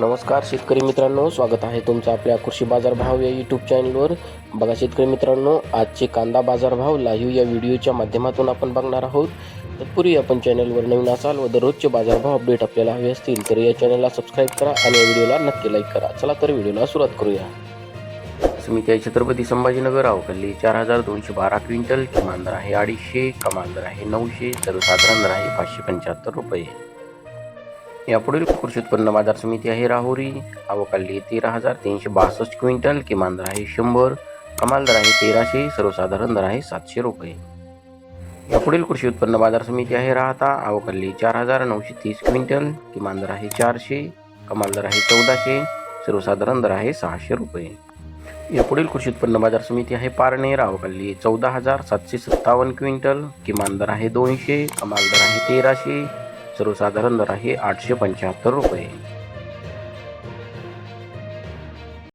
नमस्कार शेतकरी मित्रांनो, स्वागत आहे तुमचं आपल्या कृषी बाजार भाव या यूट्यूब चॅनलवर. बघा शेतकरी मित्रांनो, आजचे कांदा बाजार भाव लाईव्ह या व्हिडिओच्या माध्यमातून आपण बघणार आहोत. तत्पूर्वी आपण चॅनलवर नवीन असाल व दररोजचे बाजारभाव अपडेट आपल्याला हवे असतील तर या चॅनलला सबस्क्राईब करा आणि या व्हिडिओला नक्की लाईक करा. चला तर व्हिडिओला सुरुवात करूया. समिती आहे छत्रपती संभाजीनगर, अवकाली 4212 क्विंटल, किमान दर आहे 250, कमाल दर आहे 900, सर्वसाधारण दर आहे 575 रुपये. यापुढील कृषी उत्पन्न बाजार समिती आहे राहुरी, अवकाली 13,362 क्विंटल, किमान दर आहे 100, कमाल दर आहे 1300, सर्वसाधारण दर आहे 700 रुपये. यापुढील कृषी उत्पन्न बाजार समिती आहे राहता, अवकाली 4,930 क्विंटल, किमान दर आहे 400, कमाल दर आहे 1400, सर्वसाधारण दर आहे 600 रुपये. यापुढील कृषी उत्पन्न बाजार समिती आहे पारनेर, अवकाली 14,757 क्विंटल, किमान दर आहे 200, कमाल दर आहे 1300, सर्वसाधारण दर आहे 875 रुपये.